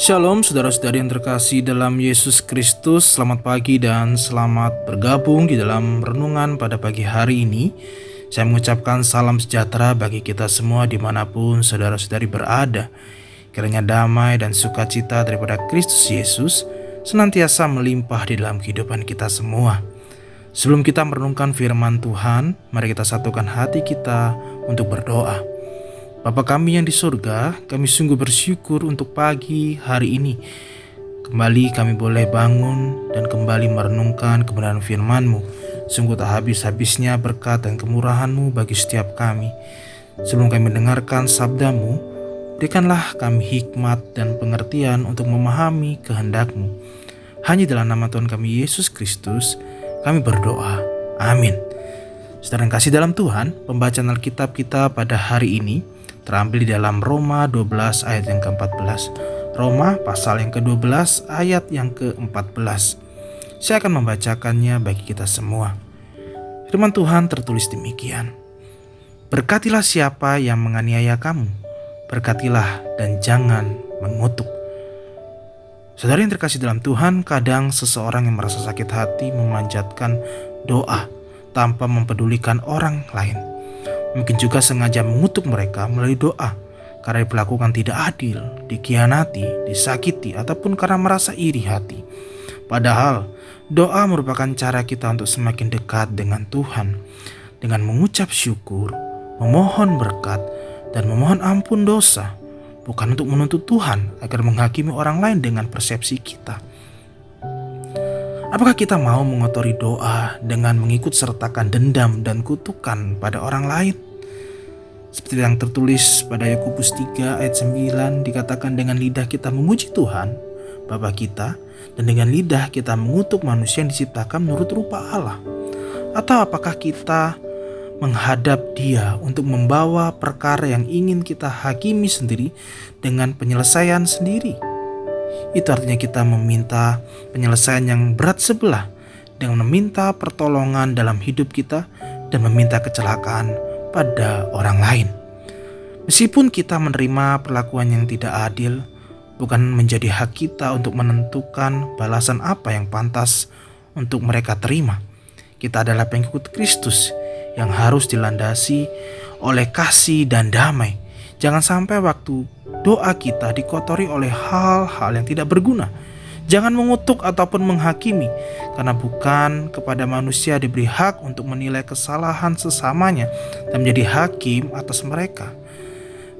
Shalom saudara-saudari yang terkasih dalam Yesus Kristus. Selamat pagi dan selamat bergabung di dalam renungan pada pagi hari ini. Saya mengucapkan salam sejahtera bagi kita semua dimanapun saudara-saudari berada. Kiranya damai dan sukacita daripada Kristus Yesus senantiasa melimpah di dalam kehidupan kita semua. Sebelum kita merenungkan firman Tuhan, mari kita satukan hati kita untuk berdoa. Bapa kami yang di surga, kami sungguh bersyukur untuk pagi hari ini. Kembali kami boleh bangun dan kembali merenungkan kebenaran firman-Mu. Sungguh tak habis-habisnya berkat dan kemurahan-Mu bagi setiap kami. Sebelum kami mendengarkan sabda-Mu, berikanlah kami hikmat dan pengertian untuk memahami kehendak-Mu. Hanya dalam nama Tuhan kami Yesus Kristus, kami berdoa. Amin. Saudara yang kasih dalam Tuhan, pembacaan Alkitab kita pada hari ini terambil di dalam Roma 12 ayat yang ke-14. Roma pasal yang ke-12 ayat yang ke-14. Saya akan membacakannya bagi kita semua. Firman Tuhan tertulis demikian. Berkatilah siapa yang menganiaya kamu, berkatilah dan jangan mengutuk. Saudara yang terkasih dalam Tuhan, kadang seseorang yang merasa sakit hati memanjatkan doa tanpa mempedulikan orang lain. Mungkin juga sengaja mengutuk mereka melalui doa karena diperlakukan tidak adil, dikhianati, disakiti, ataupun karena merasa iri hati. Padahal doa merupakan cara kita untuk semakin dekat dengan Tuhan dengan mengucap syukur, memohon berkat, dan memohon ampun dosa, bukan untuk menuntut Tuhan agar menghakimi orang lain dengan persepsi kita. Apakah kita mau mengotori doa dengan mengikut sertakan dendam dan kutukan pada orang lain? Seperti yang tertulis pada Yakobus 3 ayat 9 dikatakan, dengan lidah kita memuji Tuhan, Bapa kita, dan dengan lidah kita mengutuk manusia yang diciptakan menurut rupa Allah. Atau apakah kita menghadap Dia untuk membawa perkara yang ingin kita hakimi sendiri dengan penyelesaian sendiri? Itu artinya kita meminta penyelesaian yang berat sebelah dengan meminta pertolongan dalam hidup kita dan meminta kecelakaan pada orang lain. Meskipun kita menerima perlakuan yang tidak adil, bukan menjadi hak kita untuk menentukan balasan apa yang pantas untuk mereka terima. Kita adalah pengikut Kristus yang harus dilandasi oleh kasih dan damai. Jangan sampai waktu doa kita dikotori oleh hal-hal yang tidak berguna. Jangan mengutuk ataupun menghakimi, karena bukan kepada manusia diberi hak untuk menilai kesalahan sesamanya dan menjadi hakim atas mereka.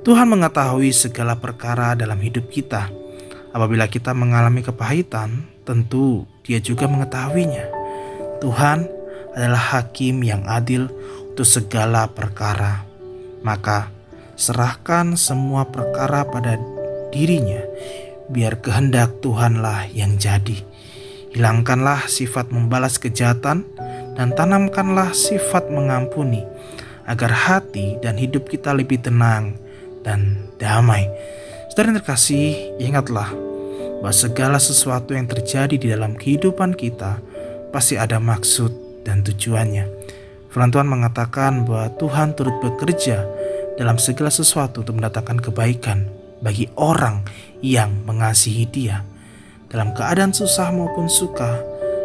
Tuhan mengetahui segala perkara dalam hidup kita. Apabila kita mengalami kepahitan, tentu Dia juga mengetahuinya. Tuhan adalah hakim yang adil untuk segala perkara. Maka serahkan semua perkara pada dirinya, biar kehendak Tuhanlah yang jadi. Hilangkanlah sifat membalas kejahatan dan tanamkanlah sifat mengampuni, agar hati dan hidup kita lebih tenang dan damai. Saudara yang terkasih, ingatlah bahwa segala sesuatu yang terjadi di dalam kehidupan kita pasti ada maksud dan tujuannya. Firman Tuhan mengatakan bahwa Tuhan turut bekerja dalam segala sesuatu untuk mendatangkan kebaikan bagi orang yang mengasihi Dia. Dalam keadaan susah maupun suka,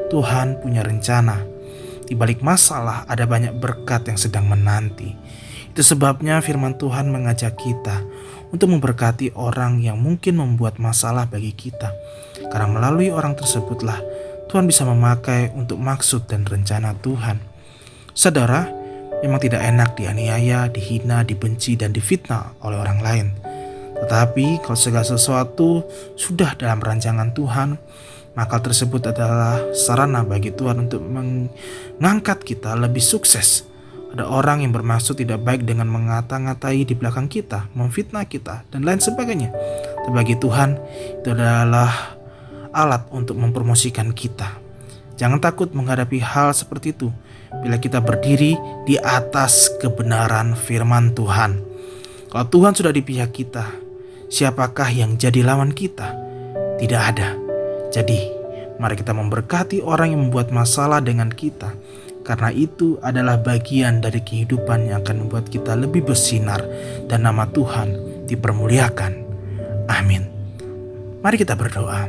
Tuhan punya rencana. Di balik masalah ada banyak berkat yang sedang menanti. Itu sebabnya firman Tuhan mengajak kita untuk memberkati orang yang mungkin membuat masalah bagi kita. Karena melalui orang tersebutlah Tuhan bisa memakai untuk maksud dan rencana Tuhan. Saudara, memang tidak enak dianiaya, dihina, dibenci, dan difitnah oleh orang lain. Tetapi kalau segala sesuatu sudah dalam rancangan Tuhan, maka tersebut adalah sarana bagi Tuhan untuk mengangkat kita lebih sukses. Ada orang yang bermaksud tidak baik dengan mengata-ngatai di belakang kita, memfitnah kita, dan lain sebagainya. Tapi bagi Tuhan, itu adalah alat untuk mempromosikan kita. Jangan takut menghadapi hal seperti itu bila kita berdiri di atas kebenaran firman Tuhan. Kalau Tuhan sudah di pihak kita, siapakah yang jadi lawan kita? Tidak ada. Jadi, mari kita memberkati orang yang membuat masalah dengan kita, karena itu adalah bagian dari kehidupan yang akan membuat kita lebih bersinar dan nama Tuhan dipermuliakan. Amin. Mari kita berdoa.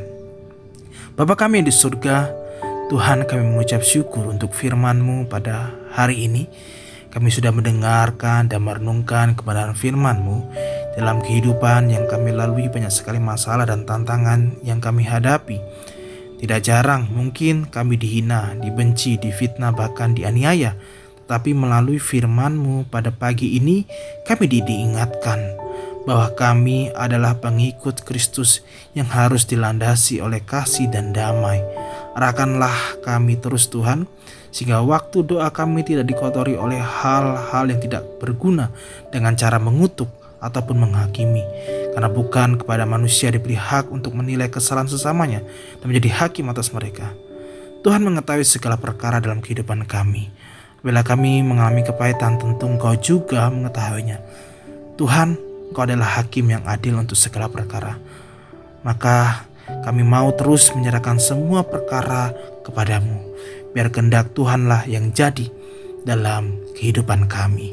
Bapa kami yang di surga, Tuhan, kami mengucap syukur untuk firman-Mu pada hari ini. Kami sudah mendengarkan dan merenungkan kebenaran firman-Mu. Dalam kehidupan yang kami lalui banyak sekali masalah dan tantangan yang kami hadapi. Tidak jarang mungkin kami dihina, dibenci, difitnah, bahkan dianiaya. Tetapi melalui firman-Mu pada pagi ini kami diingatkan bahwa kami adalah pengikut Kristus yang harus dilandasi oleh kasih dan damai. Arahkanlah kami terus Tuhan, sehingga waktu doa kami tidak dikotori oleh hal-hal yang tidak berguna dengan cara mengutuk ataupun menghakimi. Karena bukan kepada manusia diberi hak untuk menilai kesalahan sesamanya dan menjadi hakim atas mereka. Tuhan mengetahui segala perkara dalam kehidupan kami. Bila kami mengalami kepahitan, tentu Engkau juga mengetahuinya. Tuhan, Engkau adalah hakim yang adil untuk segala perkara. Maka kami mau terus menyerahkan semua perkara kepadamu. Biar kehendak Tuhanlah yang jadi dalam kehidupan kami.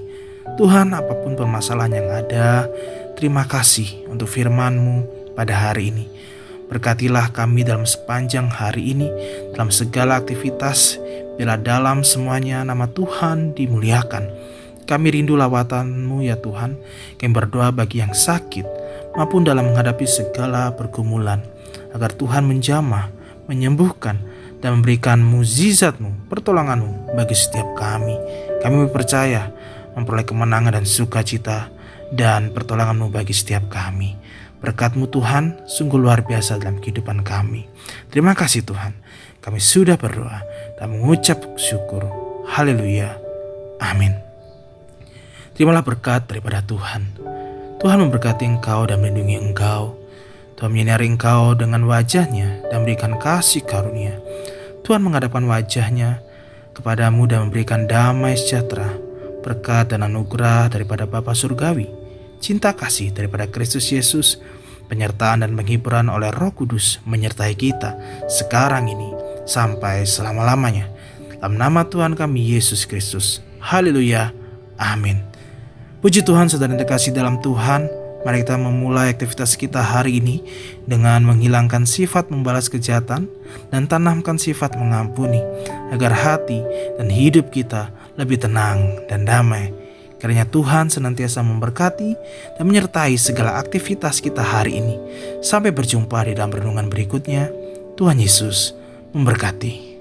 Tuhan, apapun permasalahan yang ada, terima kasih untuk firman-Mu pada hari ini. Berkatilah kami dalam sepanjang hari ini, dalam segala aktivitas, bila dalam semuanya nama Tuhan dimuliakan. Kami rindu lawatan-Mu ya Tuhan. Kami berdoa bagi yang sakit maupun dalam menghadapi segala pergumulan, agar Tuhan menjamah, menyembuhkan, dan memberikan mukjizat-Mu, pertolongan-Mu bagi setiap kami. Kami percaya memperoleh kemenangan dan sukacita dan pertolongan-Mu bagi setiap kami. Berkat-Mu Tuhan sungguh luar biasa dalam kehidupan kami. Terima kasih Tuhan. Kami sudah berdoa dan mengucap syukur. Haleluya. Amin. Terimalah berkat daripada Tuhan. Tuhan memberkati engkau dan melindungi engkau. Tuhan menyinari engkau dengan wajah-Nya dan memberikan kasih karunia. Tuhan menghadapkan wajah-Nya kepadamu dan memberikan damai sejahtera, berkat dan anugerah daripada Bapa Surgawi, cinta kasih daripada Kristus Yesus, penyertaan dan penghiburan oleh Roh Kudus menyertai kita sekarang ini sampai selama-lamanya. Dalam nama Tuhan kami Yesus Kristus. Haleluya. Amin. Puji Tuhan, saudara yang terkasih dalam Tuhan. Mari kita memulai aktivitas kita hari ini dengan menghilangkan sifat membalas kejahatan dan tanamkan sifat mengampuni, agar hati dan hidup kita lebih tenang dan damai. Kiranya Tuhan senantiasa memberkati dan menyertai segala aktivitas kita hari ini. Sampai berjumpa di dalam renungan berikutnya. Tuhan Yesus memberkati.